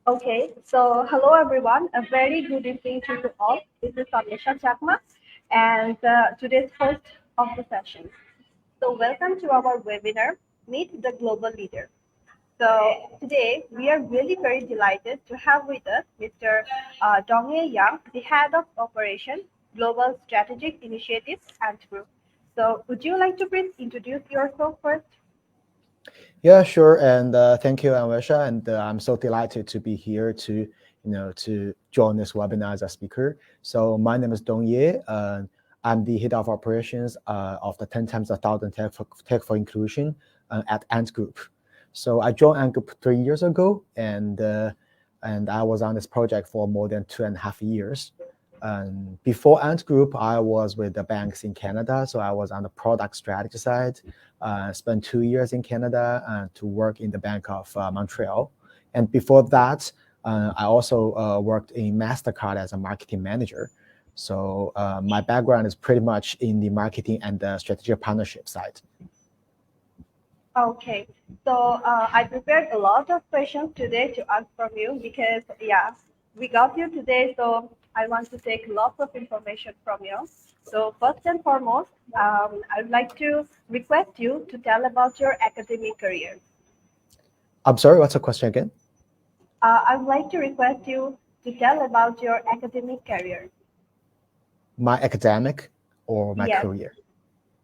Okay, so hello everyone. A very good evening to you all. This is Anisha Chakma and today's host of the session. So welcome to our webinar, Meet the Global Leader. So today we are really very delighted to have with us Mr. Dongye Yang, the Head of Operation Global Strategic Initiatives and Group. So would you like to please introduce yourself first? Yeah, sure. And thank you, Anwesha. And I'm so delighted to be here to join this webinar as a speaker. So my name is Dongye. I'm the head of operations of the 10 times 1,000 Tech for Inclusion at Ant Group. So I joined Ant Group 3 years ago, and I was on this project for more than 2.5 years. Before Ant Group, I was with the banks in Canada. So I was on the product strategy side. Spent 2 years in Canada to work in the Bank of Montreal. And before that, I also worked in MasterCard as a marketing manager. So my background is pretty much in the marketing and the strategic partnership side. Okay, so I prepared a lot of questions today to ask from you because, yeah, we got you today, so I want to take lots of information from you. So first and foremost, I would like to request you to tell about your academic career. I'm sorry, what's the question again? I would like to request you to tell about your academic career. My academic or my Yes, career?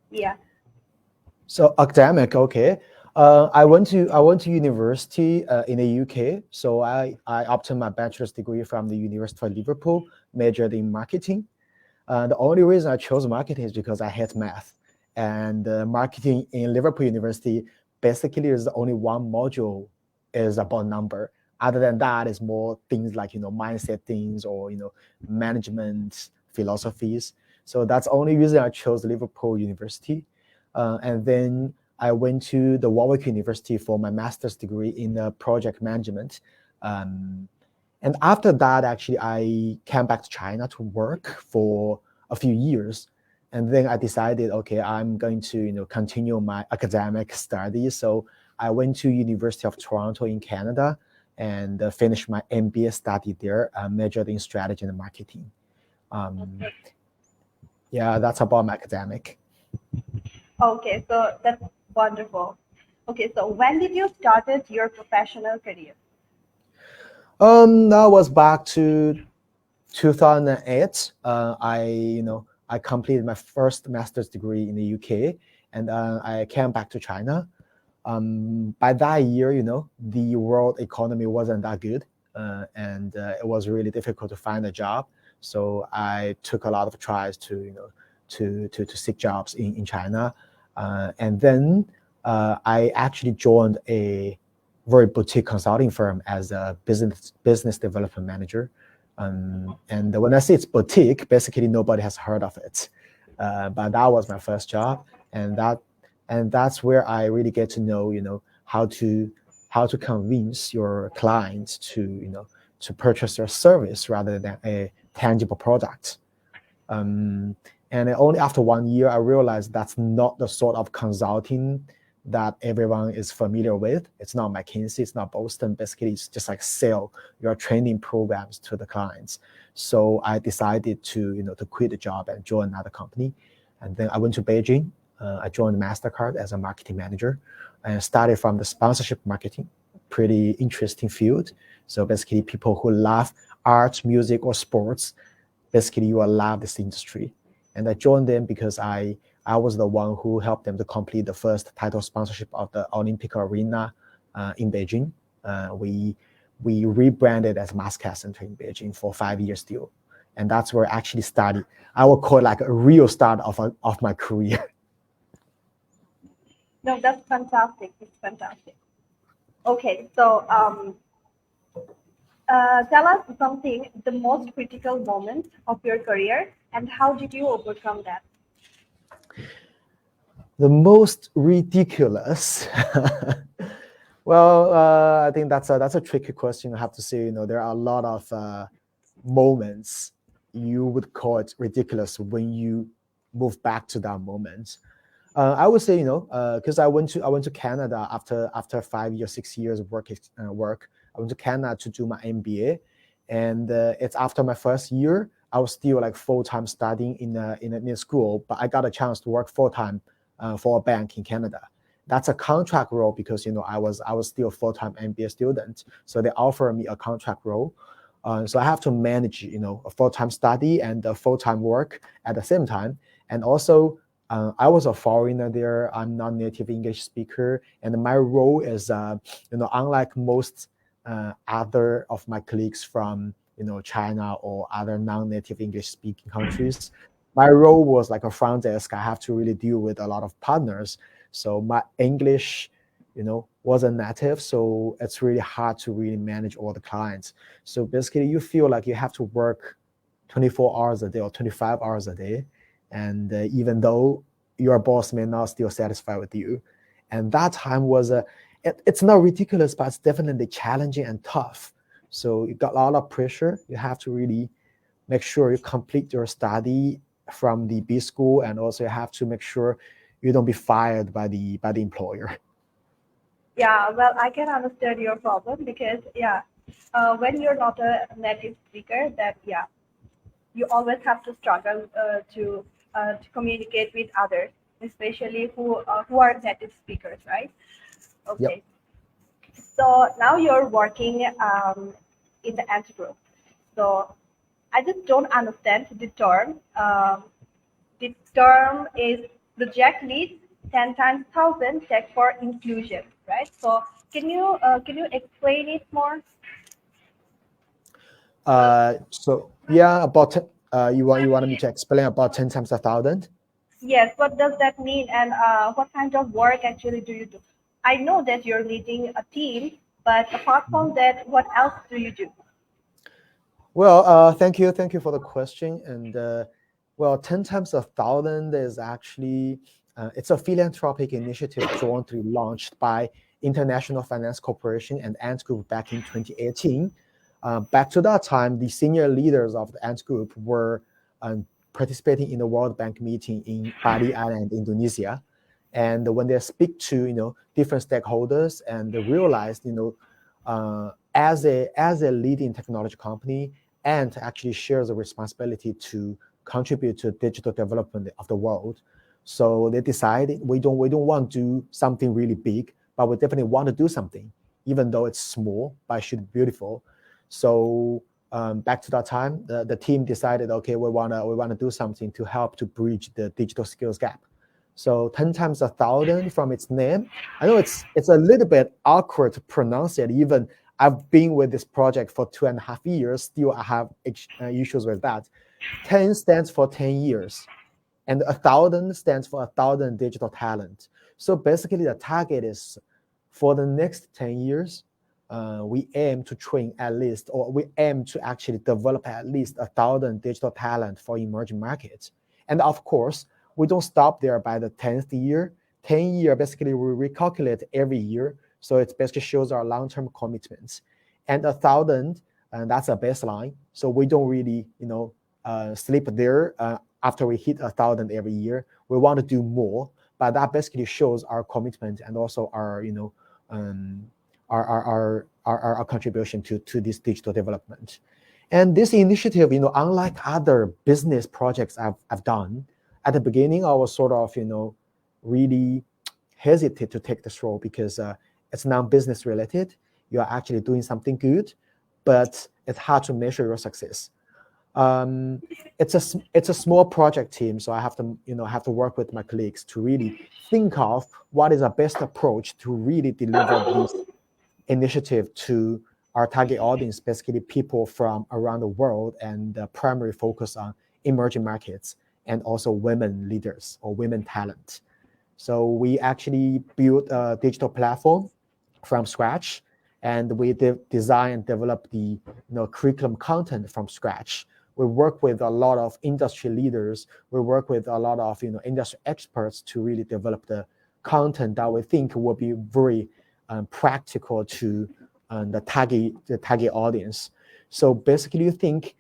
yeah. So academic, okay. I went to university in the UK. So I obtained my bachelor's degree from the University of Liverpool, majored in marketing. The only reason I chose marketing is because I hate math. And marketing in Liverpool University basically is the only one module is about number. Other than that, it's more things like mindset things or management philosophies. So that's the only reason I chose Liverpool University. And then I went to the Warwick University for my master's degree in project management. Um, and after that, actually, I came back to China to work for a few years. And then I decided, okay, I'm going to continue my academic studies. So I went to University of Toronto in Canada and finished my MBA study there, majored in strategy and marketing. Um, yeah, that's about my academic. Okay, so that's wonderful. Okay, so when did you started your professional career? That was back to 2008. I completed my first master's degree in the UK, and I came back to China. By that year, the world economy wasn't that good, and it was really difficult to find a job. So I took a lot of tries to to seek jobs in China, and then I actually joined a very boutique consulting firm as a business development manager. And when I say it's boutique, basically nobody has heard of it. But that was my first job, and that's where I really get to know, how to convince your clients to, to purchase your service rather than a tangible product. Um, and only after 1 year, I realized that's not the sort of consulting that everyone is familiar with. It's not McKinsey, it's not Boston. Basically, it's just like sell your training programs to the clients. So I decided to, to quit the job and join another company. And then I went to Beijing. I joined MasterCard as a marketing manager and started from the sponsorship marketing, pretty interesting field. So basically, people who love art, music, or sports, basically you will love this industry. And I joined them because I was the one who helped them to complete the first title sponsorship of the Olympic Arena in Beijing. We rebranded as Mascot Center in Beijing for 5 years still. And that's where I actually started. I would call it like a real start of my career. No, that's fantastic. It's fantastic. Okay, so tell us something, the most critical moment of your career, and how did you overcome that? The most ridiculous. Well, I think that's a tricky question. I have to say, there are a lot of moments you would call it ridiculous when you move back to that moment. I would say, because I went to Canada after 5 years, 6 years of work. I went to Canada to do my MBA, and it's after my first year. I was still like full-time studying in a school, but I got a chance to work full-time for a bank in Canada. That's a contract role because I was still a full-time MBA student, so they offered me a contract role. So I have to manage a full-time study and a full-time work at the same time. And also I was a foreigner there. I'm not native English speaker, and my role is unlike most other of my colleagues from China or other non-native English speaking countries. My role was like a front desk. I have to really deal with a lot of partners. So my English, wasn't native. So it's really hard to really manage all the clients. So basically you feel like you have to work 24 hours a day or 25 hours a day. And even though your boss may not still satisfied with you. And that time was it's not ridiculous, but it's definitely challenging and tough. So you got a lot of pressure. You have to really make sure you complete your study from the B school, and also you have to make sure you don't be fired by the employer. Yeah, well, I can understand your problem because when you're not a native speaker, that you always have to struggle to communicate with others, especially who are native speakers, right? Yep. Okay. So now you're working in the ant group. So I just don't understand the term. The term is project lead 10 times 1,000 tech for inclusion, right? So can you explain it more? So yeah, about you wanted me to explain about 10 times 1,000? Yes, what does that mean, and what kind of work actually do you do? I know that you're leading a team, but apart from that, what else do you do? Well, thank you for the question. And well, 10 times 1,000 is actually it's a philanthropic initiative jointly launched by International Finance Corporation and Ant Group back in 2018. Back to that time, the senior leaders of the Ant Group were participating in the World Bank meeting in Bali Island, Indonesia. And when they speak to different stakeholders, and they realized as a leading technology company, and actually shares the responsibility to contribute to digital development of the world. So they decided we don't want to do something really big, but we definitely want to do something, even though it's small, but it should be beautiful. So back to that time, the team decided, okay, we wanna do something to help to bridge the digital skills gap. So 10 times 1,000 from its name. I know it's a little bit awkward to pronounce it. Even I've been with this project for 2.5 years. Still, I have issues with that. 10 stands for 10 years, and 1,000 stands for 1,000 digital talent. So basically, the target is for the next 10 years, we aim to train at least, or we aim to actually develop at least 1,000 digital talent for emerging markets. And of course, we don't stop there by the 10th year. 10 year, basically, we recalculate every year. So it basically shows our long-term commitments. And 1,000, and that's a baseline. So we don't really, sleep there after we hit 1,000 every year. We want to do more, but that basically shows our commitment and also our, our contribution to this digital development. And this initiative, unlike other business projects I've done, at the beginning, I was sort of, really hesitate to take this role because it's non-business related. You are actually doing something good, but it's hard to measure your success. It's a small project team, so I have to work with my colleagues to really think of what is the best approach to really deliver this initiative to our target audience, basically people from around the world, and the primary focus on emerging markets and also women leaders or women talent. So we actually built a digital platform from scratch, and we design and develop the curriculum content from scratch. We work with a lot of industry leaders. We work with a lot of industry experts to really develop the content that we think will be very practical to the target audience. So basically, you think,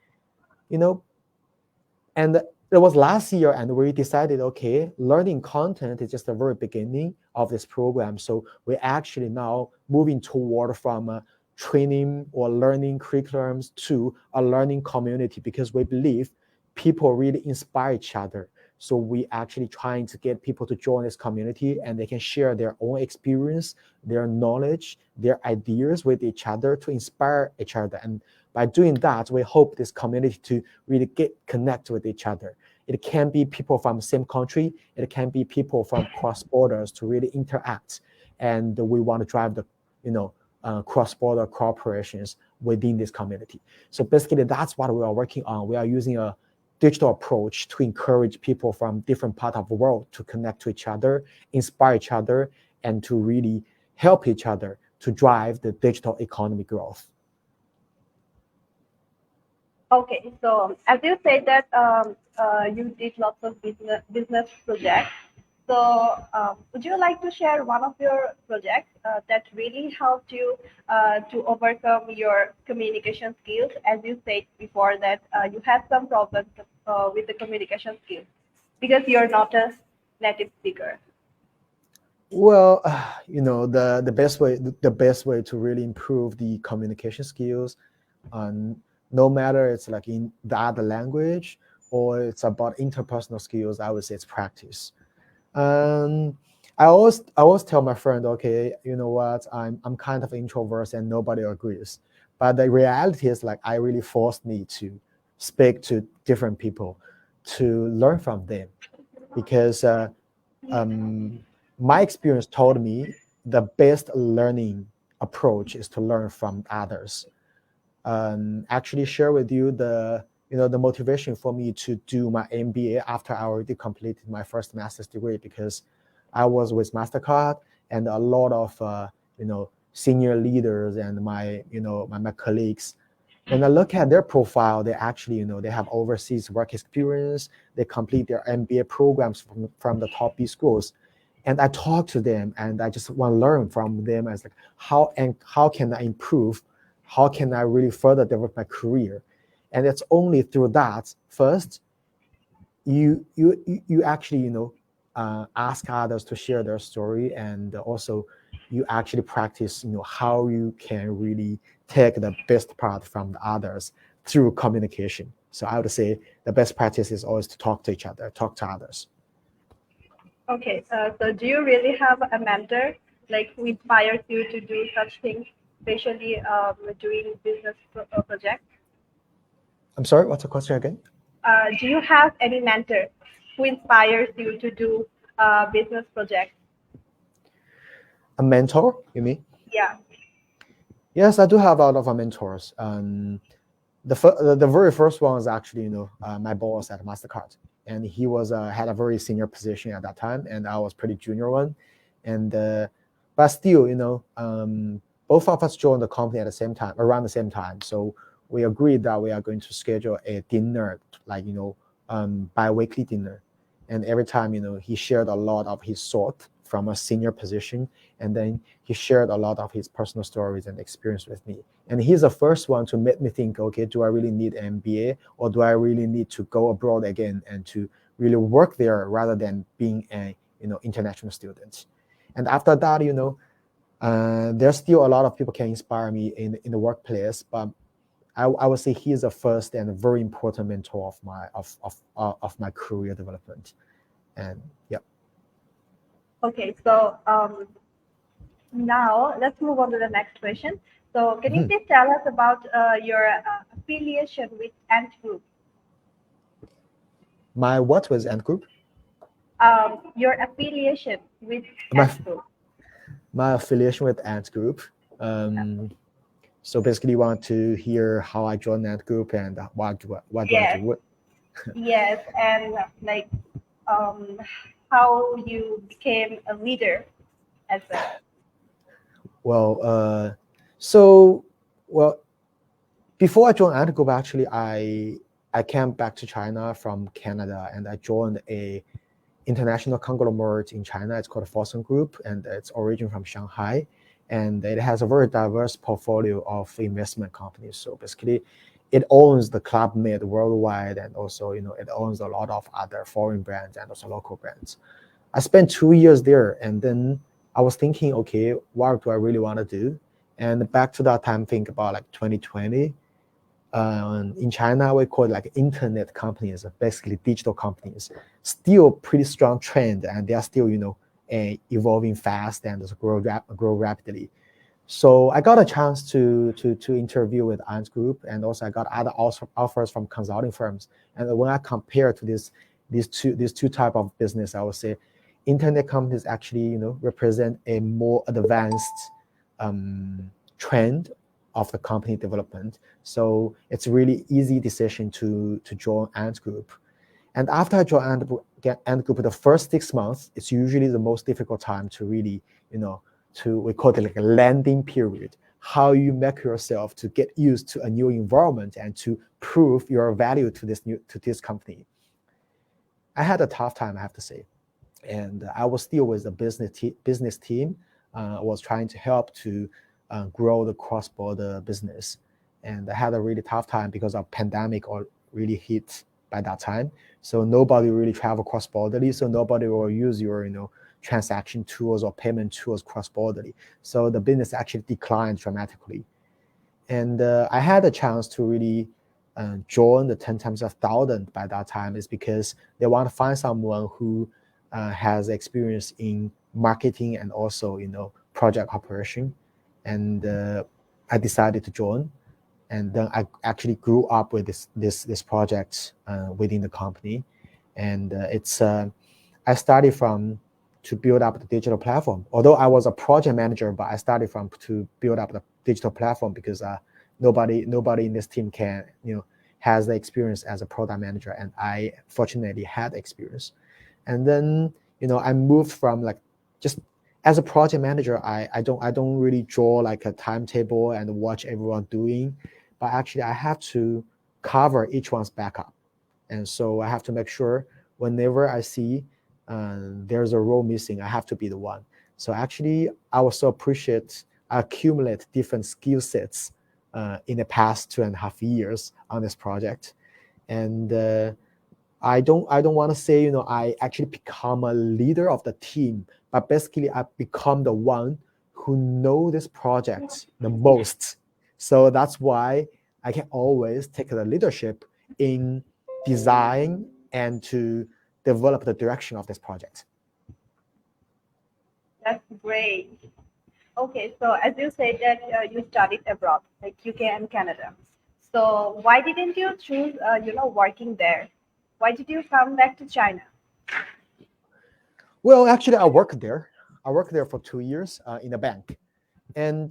and it was last year, and we decided, okay, learning content is just the very beginning of this program. So we're actually now moving toward from training or learning curriculums to a learning community, because we believe people really inspire each other. So we actually trying to get people to join this community, and they can share their own experience, their knowledge, their ideas with each other to inspire each other. And by doing that, we hope this community to really get connect with each other. It can be people from the same country, it can be people from cross borders to really interact. And we want to drive the, cross-border cooperations within this community. So basically, that's what we are working on. We are using a digital approach to encourage people from different parts of the world to connect to each other, inspire each other, and to really help each other to drive the digital economy growth. Okay, so as you said that you did lots of business projects. So would you like to share one of your projects that really helped you to overcome your communication skills? As you said before that you had some problems with the communication skills because you're not a native speaker. Well, the best way to really improve the communication skills, no matter it's like in the other language or it's about interpersonal skills, I would say it's practice. Um, I always tell my friend, okay, you know what, I'm kind of introvert and nobody agrees. But the reality is like I really forced me to speak to different people to learn from them, because um, my experience told me the best learning approach is to learn from others. Actually share with you the motivation for me to do my MBA after I already completed my first master's degree, because I was with Mastercard and a lot of senior leaders and my colleagues. When I look at their profile, they actually they have overseas work experience. They complete their MBA programs from the top B schools, and I talk to them and I just want to learn from them as like how can I improve, how can I really further develop my career. And it's only through that first you actually ask others to share their story, and also you actually practice how you can really take the best part from the others through communication. So I would say the best practice is always to talk to each other, talk to others. Okay, so do you really have a mentor like who inspires you to do such things, especially doing business projects? I'm sorry, what's the question again? Do you have any mentor who inspires you to do business projects? A mentor, you mean? Yeah. Yes, I do have a lot of mentors. The very first one is actually my boss at Mastercard, and he was had a very senior position at that time, and I was pretty junior one, and but still both of us joined the company at the same time, around the same time. So we agreed that we are going to schedule a dinner, like bi-weekly dinner, and every time he shared a lot of his thought from a senior position, and then he shared a lot of his personal stories and experience with me. And he's the first one to make me think, okay, do I really need an MBA, or do I really need to go abroad again and to really work there rather than being a international student? And after that, there's still a lot of people can inspire me in the workplace, but I would say he is the first and very important mentor of my career development. And yeah. Okay, so now let's move on to the next question. So can you Mhm. please tell us about your affiliation with Ant Group? My what was Ant Group? Your affiliation with My Ant Group. my affiliation with Ant Group. So basically, you want to hear how I joined Ant Group and what do I Yes, do? yes, and like um, how you became a leader as well. Well, so well, before I joined Ant Group, actually, I came back to China from Canada, and I joined a international conglomerate in China. It's called Fosun Group, and it's origin from Shanghai, and it has a very diverse portfolio of investment companies. So basically, it owns the Club Med worldwide, and also it owns a lot of other foreign brands and also local brands. I spent 2 years there, and then I was thinking, okay, what do I really want to do? And back to that time, think about like 2020. In China, we call it like internet companies, basically digital companies. Still pretty strong trend, and they are still, evolving fast and grow rapidly. So I got a chance to interview with Ant Group, and also I got other offers from consulting firms. And when I compare to these two type of business, I would say internet companies actually represent a more advanced trend of the company development. So it's really easy decision to join Ant Group. And after I joined Ant Group, the first 6 months, it's usually the most difficult time to really, we call it like a landing period. How you make yourself to get used to a new environment and to prove your value to this company. I had a tough time, I have to say. And I was still with the business team. I was trying to help to grow the cross-border business. And I had a really tough time because of pandemic or really hit by that time. So nobody really travel cross-borderly. So nobody will use your, transaction tools or payment tools cross-borderly. So the business actually declined dramatically. And I had a chance to really join the 10 times 1,000 by that time is because they want to find someone who has experience in marketing and also, project operation. And I decided to join. And then I actually grew up with this project within the company. And I started from to build up the digital platform. Although I was a project manager, but I started from to build up the digital platform because nobody in this team can, has the experience as a product manager. And I fortunately had experience. And then, I moved from like just as a project manager, I don't really draw like a timetable and watch everyone doing, but actually I have to cover each one's backup. And so I have to make sure whenever I see there's a role missing, I have to be the one. So actually I also accumulate different skill sets in the past 2.5 years on this project. And I don't want to say, I actually become a leader of the team, but basically I become the one who know this project the most. So that's why I can always take the leadership in design and to develop the direction of this project. That's great. Okay, so as you said that you studied abroad, like UK and Canada. So why didn't you choose, working there? Why did you come back to China? Well, actually, I worked there. I worked there for 2 years in a bank. And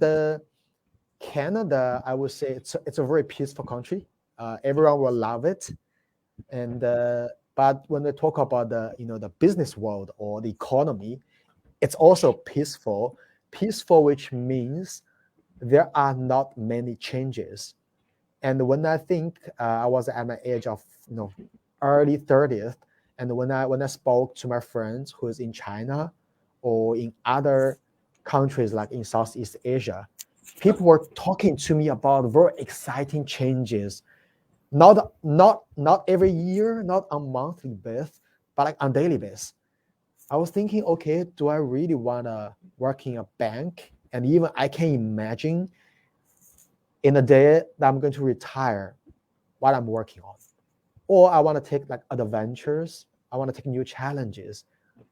Canada, I would say it's a very peaceful country. Everyone will love it. And but when they talk about the business world or the economy, it's also peaceful. Peaceful, which means there are not many changes. And when I think I was at my age of early 30th, and when I spoke to my friends who is in China or in other countries like in Southeast Asia, people were talking to me about very exciting changes. Not every year, not on monthly basis, but like on daily basis. I was thinking, okay, do I really want to work in a bank? And even I can imagine in a day that I'm going to retire what I'm working on. Or I want to take like adventures. I want to take new challenges.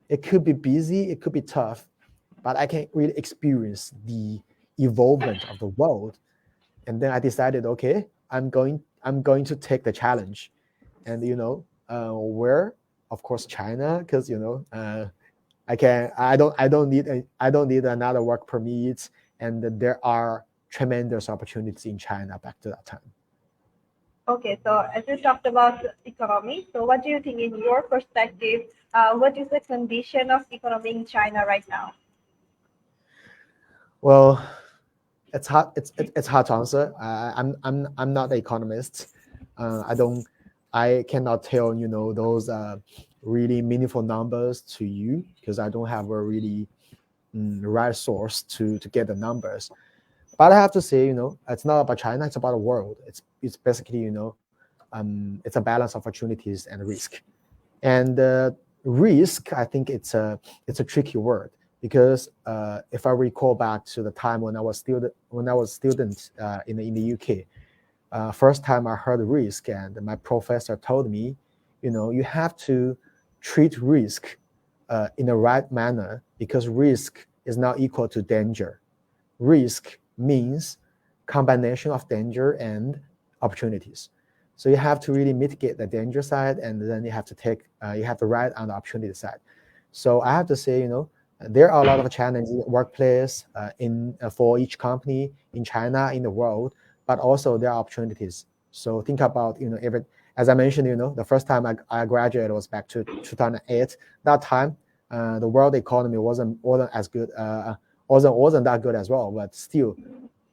It could be busy, it could be tough, but I can really experience the evolvement of the world. And then I decided, okay, I'm going to take the challenge. And where? Of course, China, because I don't need another work permit, and there are tremendous opportunities in China back to that time. Okay, so as you talked about the economy, so what do you think in your perspective, what is the condition of economy in China right now? Well, it's hard. It's hard to answer. I'm not an economist. I cannot tell those really meaningful numbers to you because I don't have a really right source to get the numbers. But I have to say, it's not about China. It's about the world. It's basically it's a balance of opportunities and risk. And risk, I think it's a tricky word because if I recall back to the time when I was student in the UK, first time I heard risk, and my professor told me, you have to treat risk in the right manner, because risk is not equal to danger. Risk means combination of danger and opportunities. So you have to really mitigate the danger side, and then you have to ride on the opportunity side. So I have to say, there are a lot of challenges in the workplace for each company in China, in the world, but also there are opportunities. So think about, as I mentioned, the first time I graduated was back to 2008. That time, the world economy wasn't as good, wasn't that good as well, but still,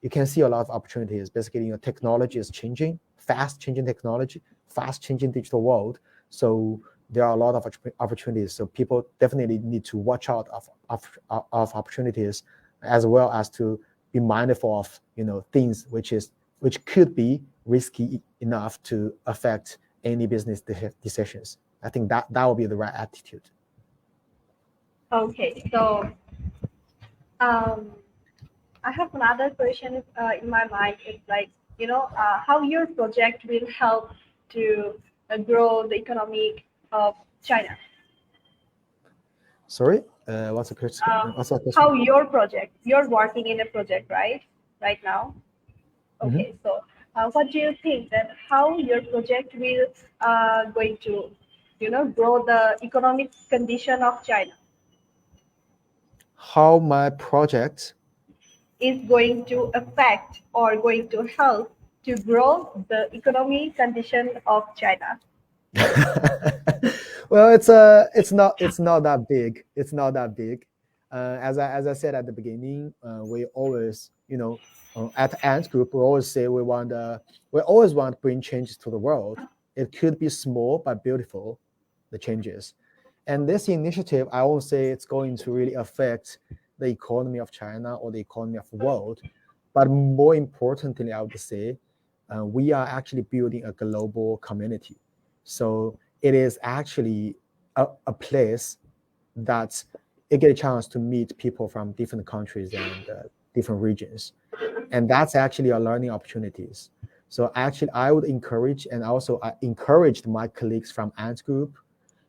you can see a lot of opportunities. Basically, technology is changing, fast changing technology, fast changing digital world. So there are a lot of opportunities. So people definitely need to watch out of opportunities, as well as to be mindful of things which could be risky enough to affect any business decisions. I think that will be the right attitude. Okay, so um, I have another question in my mind. It's like, how your project will help to grow the economic of China. Sorry, what's the question? How your project, you're working in a project, right now. Okay, so what do you think that how your project will going to, grow the economic condition of China? How my project Is going to affect or going to help to grow the economic condition of China? Well, it's not that big. It's not that big. As I said at the beginning, we always, at Ant Group, we always say we always want to bring changes to the world. It could be small but beautiful, the changes. And this initiative, I won't say it's going to really affect the economy of China or the economy of the world, but more importantly, I would say, we are actually building a global community. So it is actually a place that you get a chance to meet people from different countries and different regions. And that's actually a learning opportunities. So actually, I would encourage, and also I encouraged my colleagues from Ant Group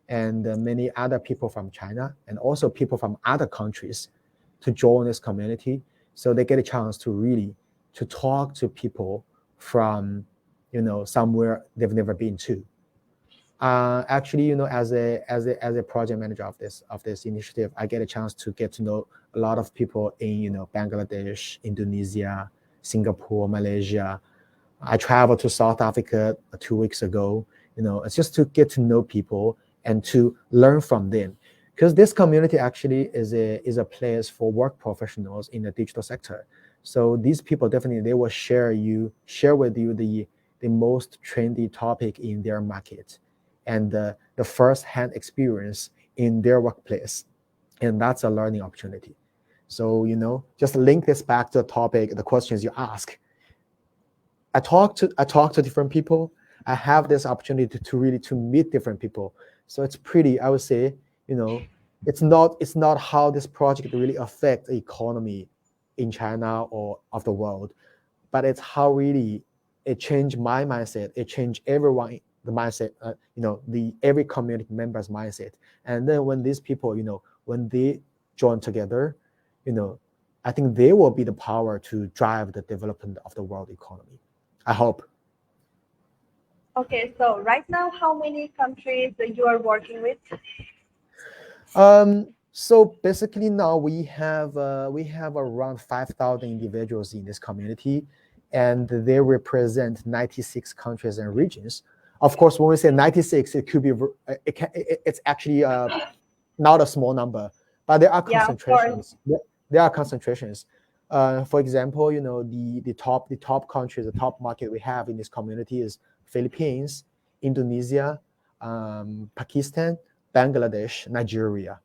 and many other people from China, and also people from other countries, to join this community, so they get a chance to really to talk to people from somewhere they've never been to. Actually, as a project manager of this initiative, I get a chance to get to know a lot of people in Bangladesh, Indonesia, Singapore, Malaysia. I traveled to South Africa 2 weeks ago. It's just to get to know people and to learn from them, because this community actually is a place for work professionals in the digital sector. So these people definitely, they will share with you the most trendy topic in their market, and the first-hand experience in their workplace, and that's a learning opportunity. So just link this back to the topic, the questions you ask. I talk to different people. I have this opportunity to really to meet different people. So it's pretty, I would say, it's not how this project really affects the economy in China or of the world, but it's how really it changed my mindset. It changed everyone the mindset, the every community member's mindset. And then when these people, when they join together, I think they will be the power to drive the development of the world economy. I hope. Okay, so right now, how many countries that you are working with? So basically now we have around 5,000 individuals in this community, and they represent 96 countries and regions. Of course, when we say 96, it could be it's actually not a small number, but there are Yeah, of course. concentrations. There are concentrations. For example, the top countries, the top market we have in this community is Philippines, Indonesia, Pakistan, Bangladesh, Nigeria.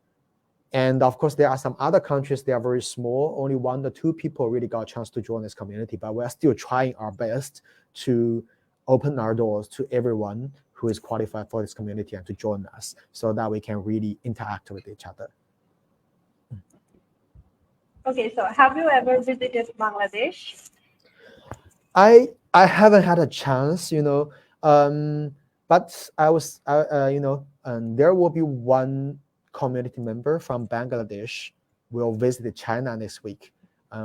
And of course, there are some other countries, they are very small. Only 1 or 2 people really got a chance to join this community, but we're still trying our best to open our doors to everyone who is qualified for this community and to join us, so that we can really interact with each other. Okay, so have you ever visited Bangladesh? I haven't had a chance, but there will be one community member from Bangladesh will visit China next week.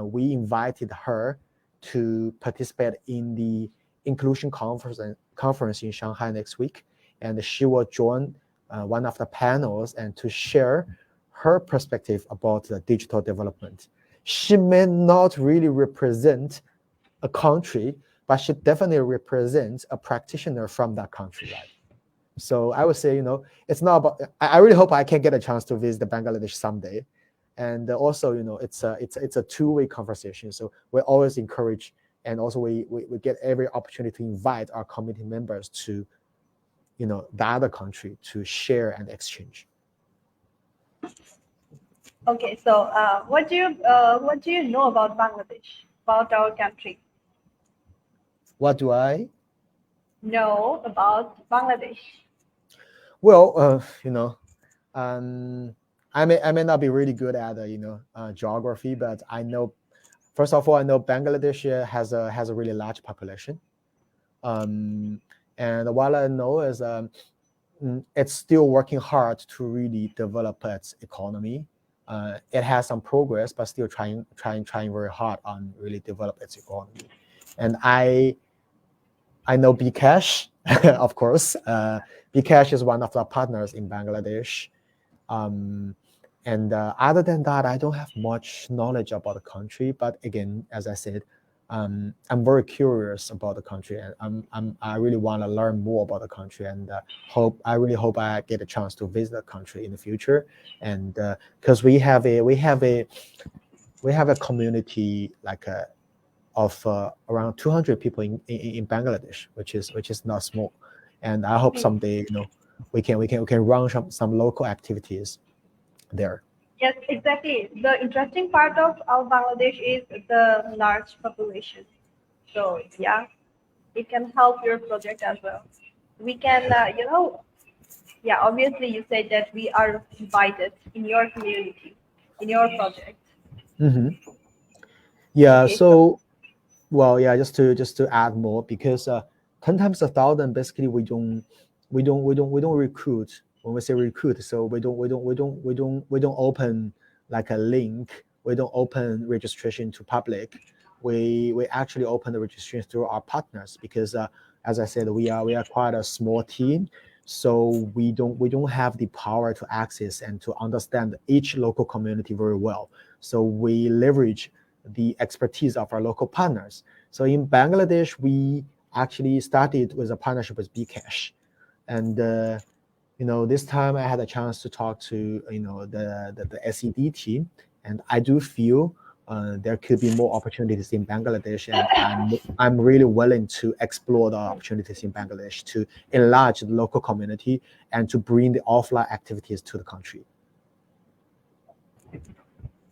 We invited her to participate in the inclusion conference in Shanghai next week, and she will join one of the panels and to share her perspective about the digital development. She may not really represent a country, but she definitely represents a practitioner from that country, right? So I would say, it's not about. I really hope I can get a chance to visit Bangladesh someday, and also, it's a two-way conversation. So we always encourage, and also we get every opportunity to invite our community members to, the other country to share and exchange. Okay, so what do you know about Bangladesh, about our country? What do I? Know about Bangladesh? Well, I may not be really good at geography, but I know. First of all, I know Bangladesh has a really large population, and what I know is it's still working hard to really develop its economy. It has some progress, but still trying very hard on really develop its economy. And I know Bcash, of course. Bcash is one of the partners in Bangladesh. And other than that, I don't have much knowledge about the country. But again, as I said, I'm very curious about the country, and I really want to learn more about the country, and I really hope I get a chance to visit the country in the future. And because we have a community like of around 200 people in Bangladesh, which is not small. And I hope someday, we can run some local activities there. Yes, exactly. The interesting part of our Bangladesh is the large population. So yeah, it can help your project as well. We can, yeah, obviously you said that we are invited in your community, in your project. Hmm. Yeah. Okay, so So, well, yeah. Just to add more, because 10 times 1,000. Basically, we don't recruit. When we say recruit, so we don't open like a link. We don't open registration to public. We actually open the registration through our partners, because as I said, we are quite a small team. So we don't have the power to access and to understand each local community very well. So we leverage the expertise of our local partners. So in Bangladesh, we actually started with a partnership with Bcash, and this time I had a chance to talk to the SED team, and I do feel there could be more opportunities in Bangladesh, and I'm really willing to explore the opportunities in Bangladesh to enlarge the local community and to bring the offline activities to the country.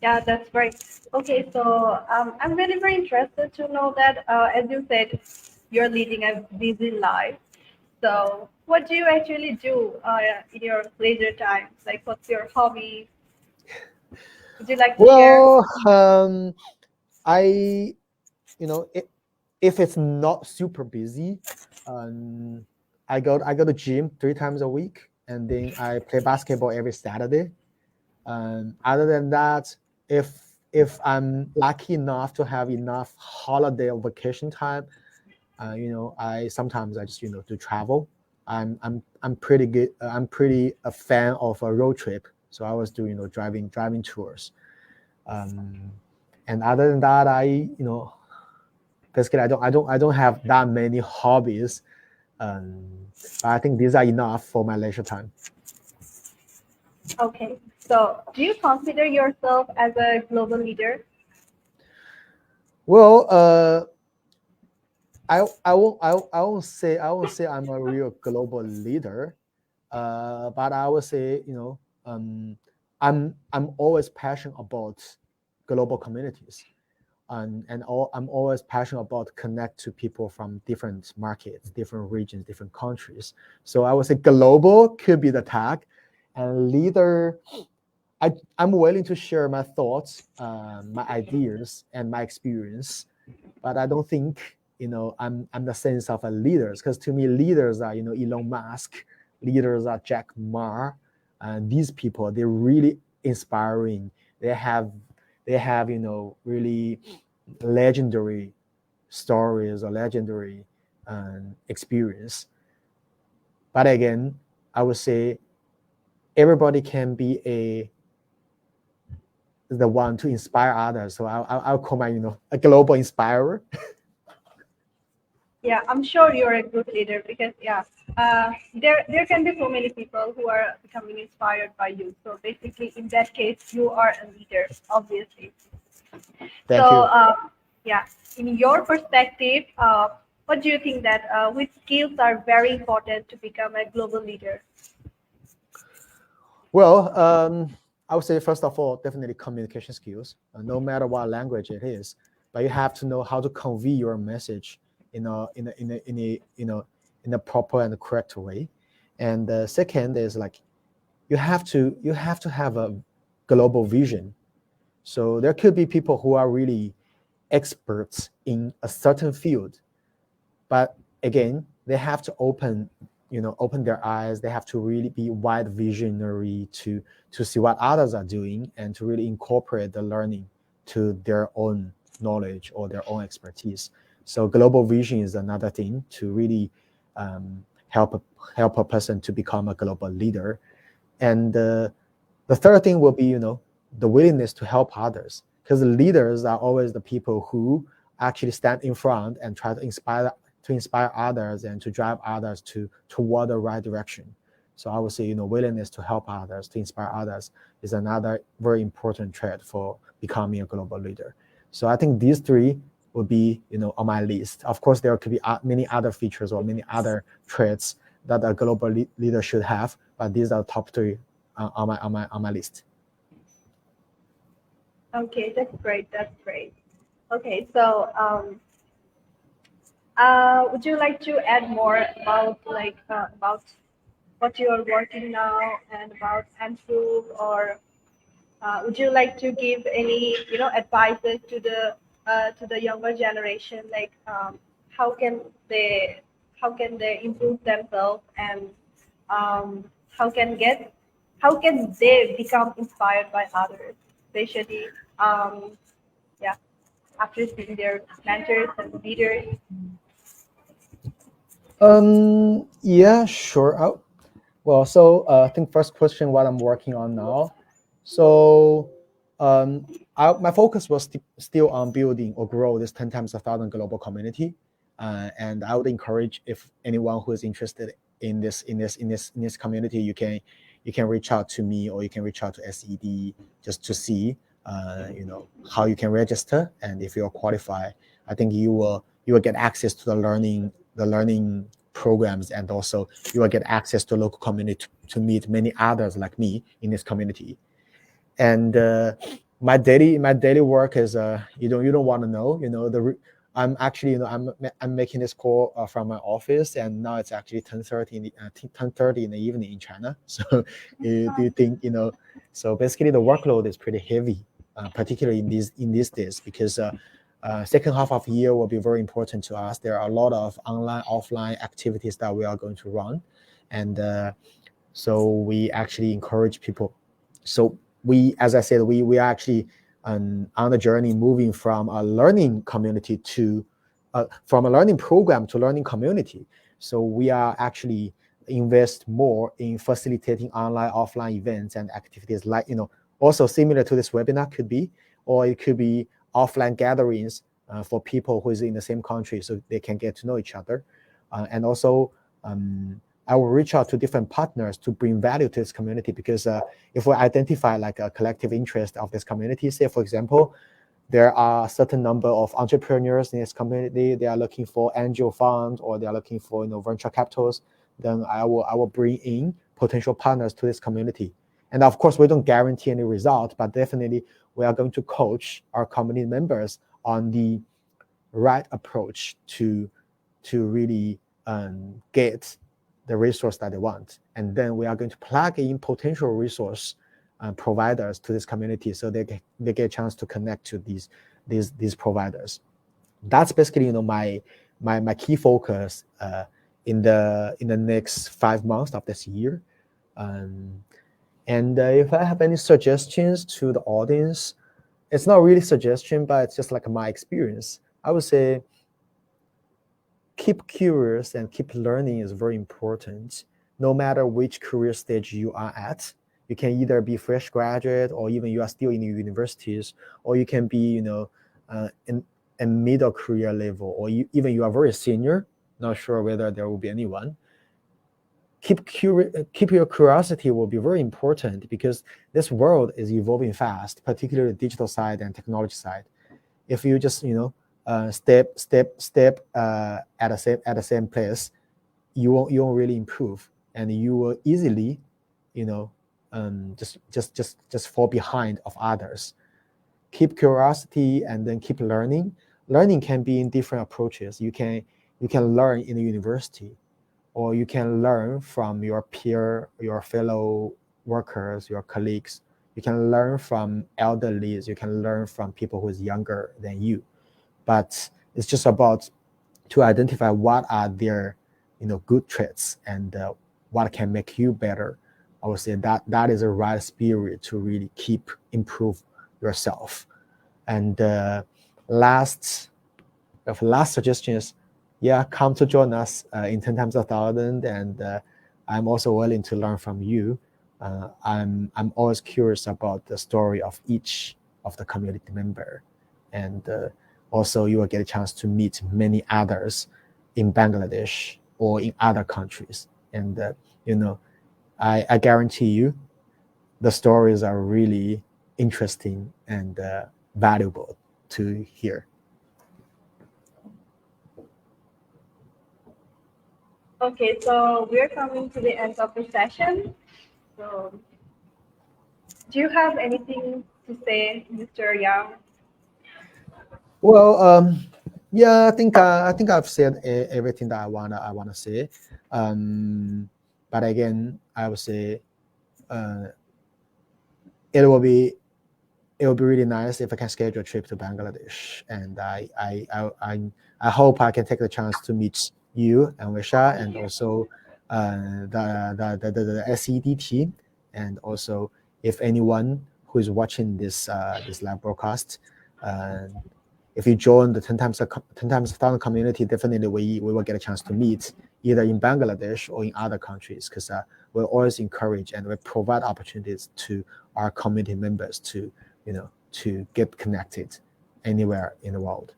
yeah, that's great. Okay, so I'm really very interested to know that, as you said, you're leading a busy life. So, what do you actually do in your leisure time? Like, what's your hobby? Would you like to share? Well, I you know it, if it's not super busy, um, I go to gym 3 times a week, and then I play basketball every Saturday. Other than that, if I'm lucky enough to have enough holiday or vacation time, I sometimes I just do travel. I'm pretty good. I'm pretty a fan of a road trip. So I was doing driving tours. Um, and other than that, basically I don't have that many hobbies. But I think these are enough for my leisure time. Okay, so do you consider yourself as a global leader? Well, I won't say I'm a real global leader, but I would say I'm always passionate about global communities, I'm always passionate about connect to people from different markets, different regions, different countries. So I would say global could be the tag, and leader. I'm willing to share my thoughts, my ideas, and my experience, but I don't think I'm the sense of a leaders, because to me leaders are Elon Musk, leaders are Jack Ma, and these people, they're really inspiring. They have really legendary stories or legendary experience. But again, I would say everybody can be the one to inspire others. So I'll call my a global inspirer. Yeah, I'm sure you're a good leader because there can be so many people who are becoming inspired by you. So basically, in that case, you are a leader, obviously. So Thank you. yeah, in your perspective, what do you think that which skills are very important to become a global leader? Well, I would say first of all, definitely communication skills, no matter what language it is, but you have to know how to convey your message in a proper and correct way. And the second is like you have to have a global vision. So there could be people who are really experts in a certain field, but again, they have to open their eyes. They have to really be wide visionary to see what others are doing and to really incorporate the learning to their own knowledge or their own expertise. So global vision is another thing to really help a person to become a global leader. And the third thing will be the willingness to help others, because the leaders are always the people who actually stand in front and try to inspire others and to drive others toward the right direction. So I would say willingness to help others, to inspire others, is another very important trait for becoming a global leader. So I think these three would be on my list. Of course, there could be many other features or many other traits that a global leader should have, but these are the top three on my list. Okay, that's great. That's great. Okay, so would you like to add more about about what you are working now and about improve, or would you like to give any advices to the younger generation, like how can they how can they improve themselves, and um, how can get how can they become inspired by others, especially yeah, after seeing their mentors and leaders. Yeah, sure. Well, so I think first question, what I'm working on now. So my focus was still on building or grow this 10 times 1,000 global community, and I would encourage, if anyone who is interested in this community, you can reach out to me, or you can reach out to SED just to see how you can register, and if you're qualified, I think you will get access to the learning programs, and also you will get access to local community to meet many others like me in this community. And my daily work is you don't want to know I'm actually I'm making this call from my office, and now it's actually 10:30 in the evening in China. So do you think so basically the workload is pretty heavy, particularly in these days, because second half of the year will be very important to us. There are a lot of online, offline activities that we are going to run, and so we actually encourage people. So as I said, we are actually on the journey, moving from a learning community to from a learning program to learning community. So we are actually invest more in facilitating online, offline events and activities, like also similar to this webinar could be, or it could be offline gatherings for people who is in the same country, so they can get to know each other, and also I will reach out to different partners to bring value to this community, because if we identify like a collective interest of this community, say for example, there are a certain number of entrepreneurs in this community, they are looking for angel funds, or they are looking for venture capitals, then I will bring in potential partners to this community. And of course, we don't guarantee any result, but definitely we are going to coach our community members on the right approach to really get the resource that they want. And then we are going to plug in potential resource providers to this community, so they get a chance to connect to these providers. That's basically my key focus in the next 5 months of this year. And if I have any suggestions to the audience, it's not really suggestion, but it's just like my experience. I would say keep curious and keep learning is very important. No matter which career stage you are at, you can either be fresh graduate, or even you are still in the universities, or you can be in a middle career level, or even you are very senior. Not sure whether there will be anyone. Keep your curiosity will be very important, because this world is evolving fast, particularly the digital side and technology side. If you just step at the same place, you won't really improve, and you will easily just fall behind of others. Keep curiosity and then keep learning. Learning can be in different approaches. You can learn in the university, or you can learn from your peer, your fellow workers, your colleagues. You can learn from elderlies. You can learn from people who is younger than you. But it's just about to identify what are their good traits, and what can make you better. I would say that is the right spirit to really keep improve yourself. And last suggestion is, come to join us in 10 times 1,000, and I'm also willing to learn from you. I'm always curious about the story of each of the community member, and also you will get a chance to meet many others in Bangladesh or in other countries. And I guarantee you the stories are really interesting and valuable to hear. Okay, so we're coming to the end of the session. So, do you have anything to say, Mr. Yang? Well, I think I've said everything that I wanna say. But again, I would say it will be really nice if I can schedule a trip to Bangladesh, and I hope I can take the chance to meet you and Wisha, and also the SED team, and also if anyone who is watching this live broadcast, if you join the 10 times 1,000 community, definitely we will get a chance to meet either in Bangladesh or in other countries, because we'll always encourage and we provide opportunities to our community members to get connected anywhere in the world.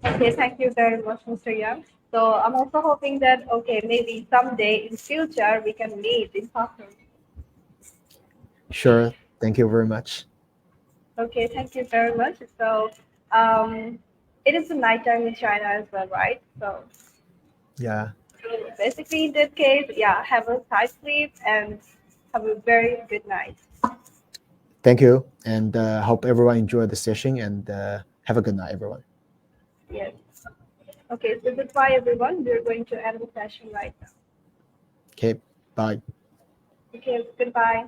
Okay, thank you very much, Mr. Yang. So I'm also hoping that maybe someday in future we can meet in person. Sure. Thank you very much. Okay, thank you very much. So it is the nighttime in China as well, right? So Yeah. basically in that case, have a tight sleep and have a very good night. Thank you, and hope everyone enjoyed the session, and have a good night, everyone. Yes. Okay, so goodbye everyone. We're going to end the session right now. Okay, bye. Okay, goodbye.